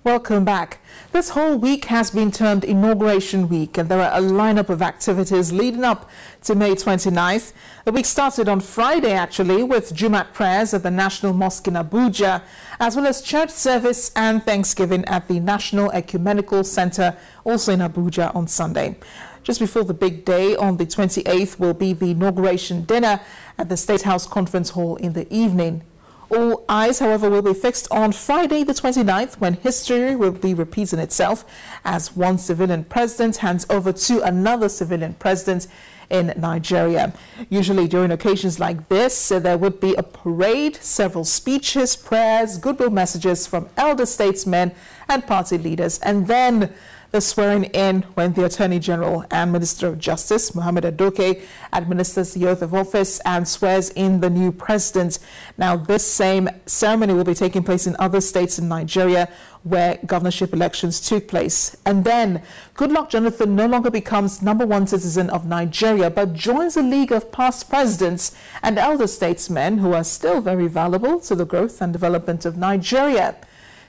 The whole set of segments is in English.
Welcome back. This whole week has been termed Inauguration Week, and there are a lineup of activities leading up to May 29th. The week started on Friday, actually, with Jumat prayers at the National Mosque in Abuja, as well as church service and Thanksgiving at the National Ecumenical Center, also in Abuja, on Sunday. Just before the big day, on the 28th, will be the inauguration dinner at the State House Conference Hall in the evening. All eyes, however, will be fixed on Friday the 29th, when history will be repeating itself as one civilian president hands over to another civilian president in Nigeria. Usually during occasions like this, there would be a parade, several speeches, prayers, goodwill messages from elder statesmen and party leaders, and then the swearing in when the Attorney General and Minister of Justice, Muhammadu, administers the oath of office and swears in the new president. Now, this same ceremony will be taking place in other states in Nigeria where governorship elections took place. And then Goodluck Jonathan no longer becomes #1 citizen of Nigeria, but joins a league of past presidents and elder statesmen who are still very valuable to the growth and development of Nigeria.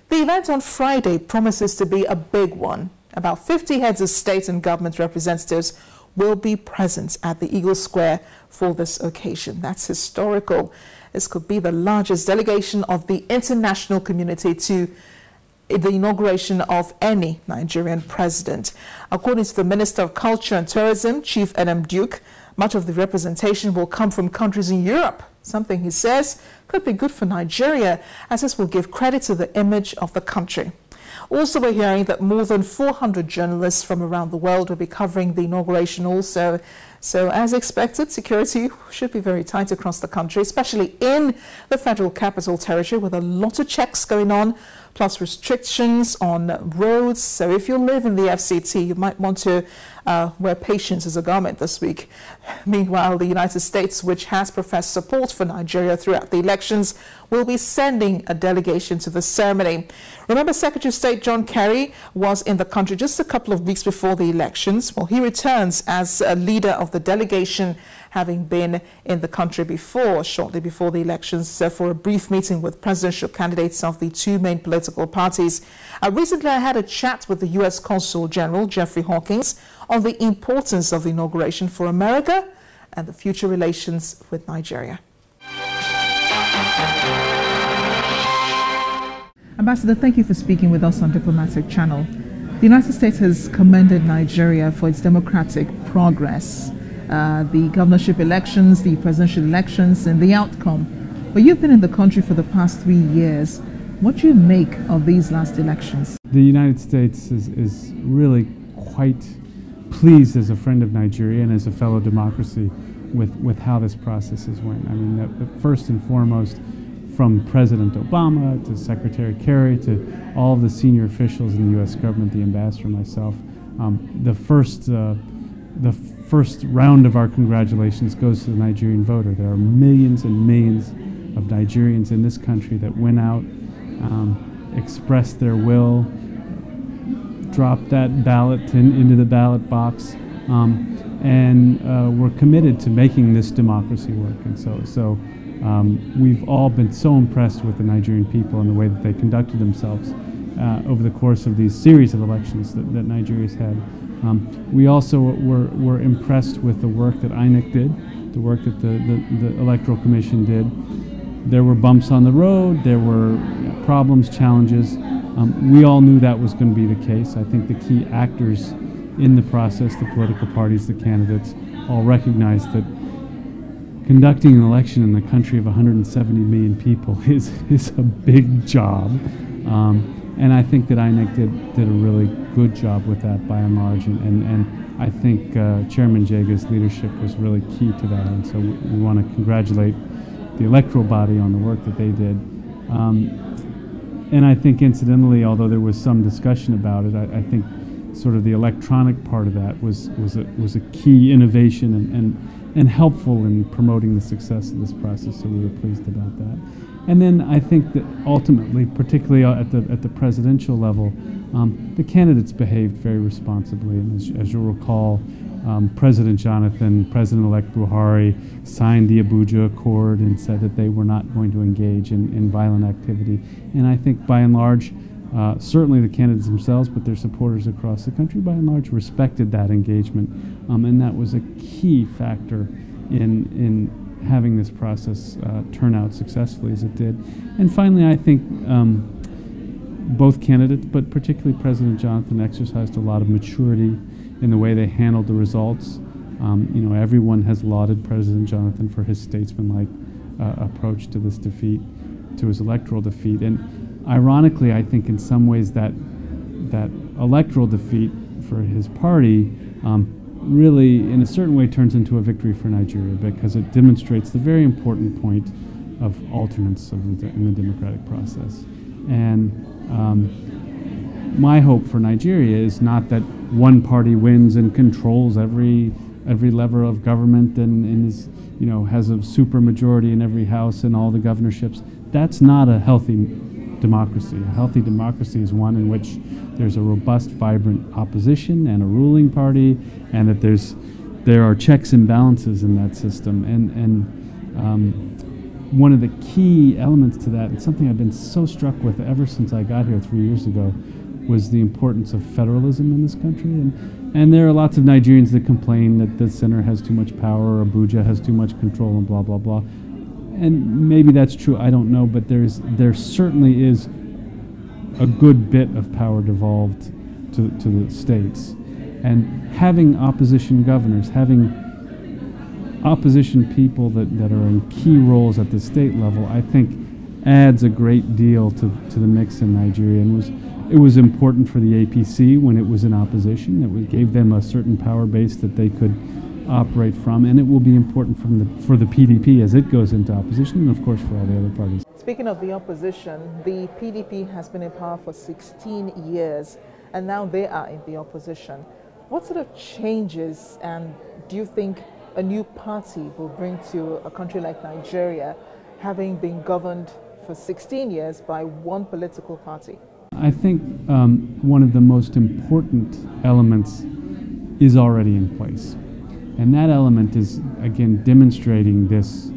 The event on Friday promises to be a big one. About 50 heads of state and government representatives will be present at the Eagle Square for this occasion. That's historical. This could be the largest delegation of the international community to the inauguration of any Nigerian president. According to the Minister of Culture and Tourism, Chief N.M. Duke, much of the representation will come from countries in Europe, something he says could be good for Nigeria, as this will give credit to the image of the country. Also, we're hearing that more than 400 journalists from around the world will be covering the inauguration also. So, as expected, security should be very tight across the country, especially in the Federal Capital Territory, with a lot of checks going on, plus restrictions on roads. So if you live in the FCT, you might want to wear patience as a garment this week. Meanwhile, the United States, which has professed support for Nigeria throughout the elections, will be sending a delegation to the ceremony. Remember, Secretary of State John Kerry was in the country just a couple of weeks before the elections. Well, he returns as a leader of the delegation, having been in the country before, shortly before the elections, for a brief meeting with presidential candidates of the two main political parties. Recently, I had a chat with the U.S. Consul General, Jeffrey Hawkins, on the importance of the inauguration for America and the future relations with Nigeria. Ambassador, thank you for speaking with us on Diplomatic Channel. The United States has commended Nigeria for its democratic progress, the governorship elections, the presidential elections, and the outcome. But you've been in the country for the past 3 years. What do you make of these last elections? The United States is really quite pleased as a friend of Nigeria and as a fellow democracy with how this process has went. I mean, first and foremost, from President Obama to Secretary Kerry to all of the senior officials in the U.S. government, the ambassador, myself, the first round of our congratulations goes to the Nigerian voter. There are millions and millions of Nigerians in this country that went out, expressed their will, dropped that ballot into the ballot box, and were committed to making this democracy work. And so we've all been so impressed with the Nigerian people and the way that they conducted themselves over the course of these series of elections that Nigeria's had. We also were impressed with the work that INEC did, the work that the Electoral Commission did. There were bumps on the road, there were problems, challenges. We all knew that was going to be the case. I think the key actors in the process, the political parties, the candidates, all recognized that conducting an election in a country of 170 million people is a big job. And I think that INEC did a really good job with that by and large, and I think Chairman Jega's leadership was really key to that, and so we want to congratulate the electoral body on the work that they did. And I think incidentally, although there was some discussion about it, I think sort of the electronic part of that was a key innovation and helpful in promoting the success of this process, so we were pleased about that. And then I think that ultimately, particularly at the presidential level, the candidates behaved very responsibly. And as you'll recall, President Jonathan, President-elect Buhari signed the Abuja Accord and said that they were not going to engage in violent activity. And I think by and large, Certainly the candidates themselves, but their supporters across the country, by and large, respected that engagement, and that was a key factor in having this process turn out successfully as it did. And finally, I think both candidates, but particularly President Jonathan, exercised a lot of maturity in the way they handled the results. Everyone has lauded President Jonathan for his statesmanlike approach to this defeat, to his electoral defeat. And ironically, I think in some ways that electoral defeat for his party really, in a certain way, turns into a victory for Nigeria, because it demonstrates the very important point of alternance in the democratic process. And my hope for Nigeria is not that one party wins and controls every lever of government and is, has a super majority in every house and all the governorships. That's not a healthy democracy. A healthy democracy is one in which there's a robust, vibrant opposition and a ruling party, and that there are checks and balances in that system. And one of the key elements to that, and something I've been so struck with ever since I got here 3 years ago, was the importance of federalism in this country. And there are lots of Nigerians that complain that the center has too much power, or Abuja has too much control, and blah, blah, blah. And maybe that's true, I don't know, but there certainly is a good bit of power devolved to the states. And having opposition governors, having opposition people that are in key roles at the state level, I think adds a great deal to the mix in Nigeria. And it was important for the APC when it was in opposition. It gave them a certain power base that they could operate from, and it will be important for the PDP as it goes into opposition, and of course for all the other parties. Speaking of the opposition, the PDP has been in power for 16 years, and now they are in the opposition. What sort of changes and do you think a new party will bring to a country like Nigeria, having been governed for 16 years by one political party? I think one of the most important elements is already in place. And that element is, again, demonstrating this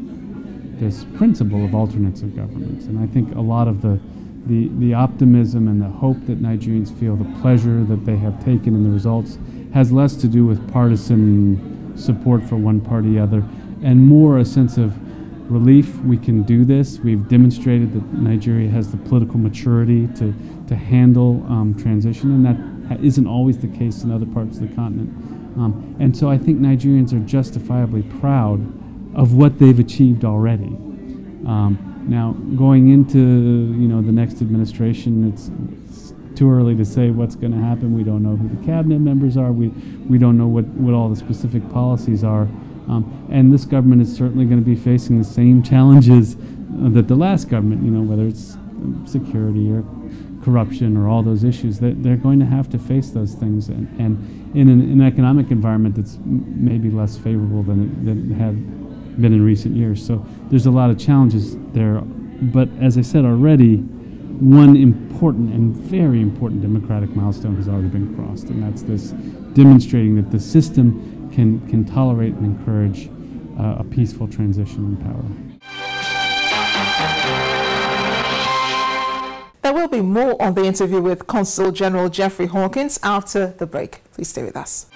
principle of alternates of governments. And I think a lot of the optimism and the hope that Nigerians feel, the pleasure that they have taken in the results, has less to do with partisan support for one party or other, and more a sense of relief. We can do this. We've demonstrated that Nigeria has the political maturity to handle transition, and that isn't always the case in other parts of the continent. And so I think Nigerians are justifiably proud of what they've achieved already. Now, going into the next administration, it's too early to say what's going to happen. We don't know who the cabinet members are. We don't know what all the specific policies are. And this government is certainly going to be facing the same challenges that the last government, whether it's security or corruption or all those issues, they're going to have to face those things, and in an economic environment that's maybe less favorable than it had been in recent years. So there's a lot of challenges there. But as I said already, one important and very important democratic milestone has already been crossed, and that's this demonstrating that the system can tolerate and encourage a peaceful transition in power. There will be more on the interview with Consul General Jeffrey Hawkins after the break. Please stay with us.